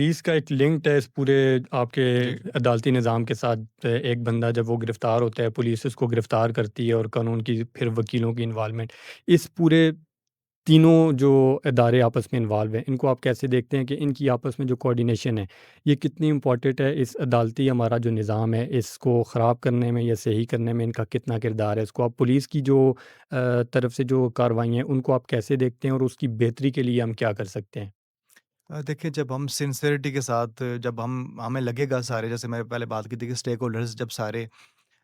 Police का एक linked है इस पूरे आपके जी। अदालती निज़ाम के साथ। एक बंदा जब वो गिरफ़्तार होता है, पुलिस उसको गिरफ़्तार करती है और कानून की फिर वकीलों की इन्वॉल्वमेंट। इस पूरे तीनों जो इदारे आपस में इन्वॉल्व हैं, इनको आप कैसे देखते हैं कि इनकी आपस में जो कोऑर्डिनेशन है, ये कितनी इम्पोर्टेंट है? इस अदालती हमारा जो निज़ाम है, इसको ख़राब करने में या सही करने में इनका कितना किरदार है? इसको आप पुलिस की जो तरफ से जो कार्रवाई हैं, उनको आप कैसे देखते हैं और उसकी बेहतरी के लिए हम क्या कर सकते हैं? देखिए, जब हम सिंसियरिटी के साथ जब हम हमें लगेगा सारे, जैसे मैंने पहले बात की थी कि स्टेक होल्डर्स जब सारे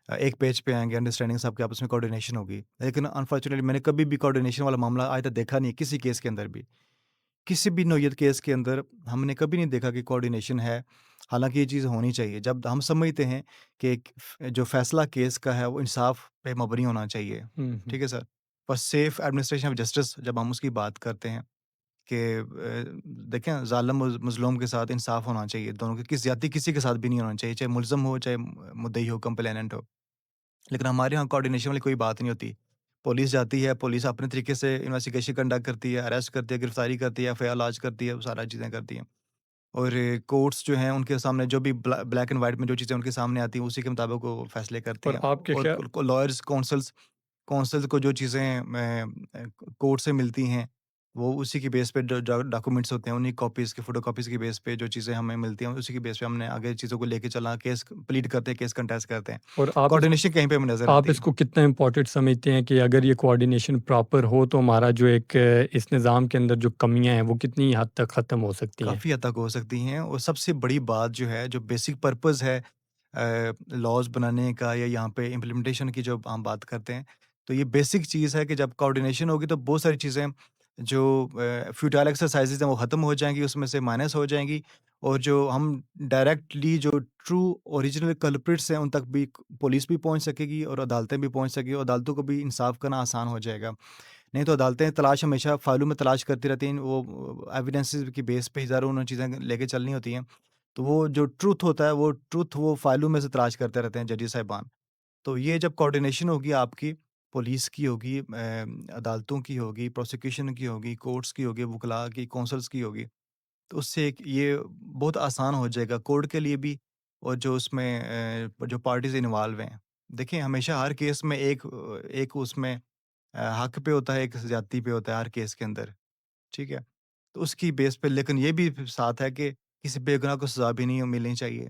एक पेज पे आएँगे, अंडरस्टैंडिंग सबके आपस में कोऑर्डिनेशन होगी। लेकिन अनफॉर्चुनेटली मैंने कभी भी कोऑर्डिनेशन वाला मामला आज तक देखा नहीं है किसी केस के अंदर भी। किसी भी नौयत केस के अंदर हमने कभी नहीं देखा कि कोऑर्डिनेशन है। हालाँकि ये चीज़ होनी चाहिए। जब हम समझते हैं कि एक जो फैसला केस का है वो इंसाफ पे मबनी होना चाहिए। हुँ, हुँ। ठीक है सर? पर सेफ एडमिनिस्ट्रेशन ऑफ जस्टिस जब हम उसकी बात करते हैं कि देखें, ज़ालिम मज़लूम के साथ इंसाफ होना चाहिए। दोनों के किस ज़्यादती किसी के साथ भी नहीं होना चाहिए, चाहे मुल्ज़िम हो, चाहे मुद्दई हो, कंप्लेनेंट हो। लेकिन हमारे यहाँ कोऑर्डिनेशन वाली कोई बात नहीं होती। पुलिस जाती है, पुलिस अपने तरीके से इन्वेस्टिगेशन कंडक्ट करती है, अरेस्ट करती है, गिरफ्तारी करती है, एफआईआर लॉन्च करती है, वो सारा चीज़ें करती हैं। और कोर्ट्स जो हैं उनके सामने जो भी ब्लैक एंड व्हाइट में जो चीज़ें उनके सामने आती हैं उसी के मुताबिक वो फैसले करती और हैं। आपके और ख़्या लॉयर्स, काउंसल्स काउंसिल को जो चीज़ें कोर्ट से मिलती हैं, वो उसी की बेस पे जो डॉक्यूमेंट्स होते हैं, उन्हीं कॉपीज़ की फ़ोटोकॉपीज़ की बेस पे जो चीज़ें हमें मिलती हैं, उसी की बेस पे हमने आगे चीज़ों को लेके चलना, केस प्लीड करते हैं, केस कंटेस्ट करते हैं। और कोऑर्डिनेशन कहीं पे हमें नज़र आप आती है। इसको कितना इम्पोर्टेंट समझते हैं कि अगर ये कोऑर्डिनेशन प्रॉपर हो तो हमारा जो एक इस निज़ाम के अंदर जो कमियाँ हैं वो कितनी हद तक ख़त्म हो सकती हैं? काफ़ी हद तक हो सकती हैं, और सबसे बड़ी बात जो है, जो बेसिक पर्पज़ है लॉज़ बनाने का या यहाँ पे इम्प्लीमेंटेशन की जो हम बात करते हैं, तो ये बेसिक चीज़ है कि जब कोऑर्डिनेशन होगी तो बहुत सारी चीज़ें जो फ्यूटाइल एक्सरसाइज़ेज़ हैं वो ख़त्म हो जाएँगी, उसमें से माइनस हो जाएँगी, और जो हम डायरेक्टली जो ट्रू ओरिजिनल कल्प्रिट्स हैं उन तक भी पुलिस भी पहुँच सकेगी और अदालतें भी पहुँच सकेंगी, और अदालतों को भी इंसाफ़ करना आसान हो जाएगा। नहीं तो अदालतें तलाश हमेशा फाइलों में तलाश करती रहती हैं, वो एविडेंसेस की बेस पे ही ज़रा उन्होंने चीज़ें लेके चलनी होती हैं। तो वो जो ट्रुथ होता है, वो ट्रुथ वो फाइलों में से तलाश करते रहते हैं जजेस साहिबान। तो ये जब कोऑर्डिनेशन होगी आपकी, पुलिस की होगी, अदालतों की होगी, प्रोसिक्यूशन की होगी, कोर्ट्स की होगी, वकला की, कौंसल्स की होगी, तो उससे एक ये बहुत आसान हो जाएगा कोर्ट के लिए भी, और जो उसमें जो पार्टीज़ इन्वॉल्व हैं। देखिए, हमेशा हर केस में एक उसमें हक पे होता है, एक ज़्यादती पे होता है हर केस के अंदर, ठीक है? तो उसकी बेस पे, लेकिन ये भी साथ है कि किसी बेगुनाह को सज़ा भी नहीं मिलनी चाहिए।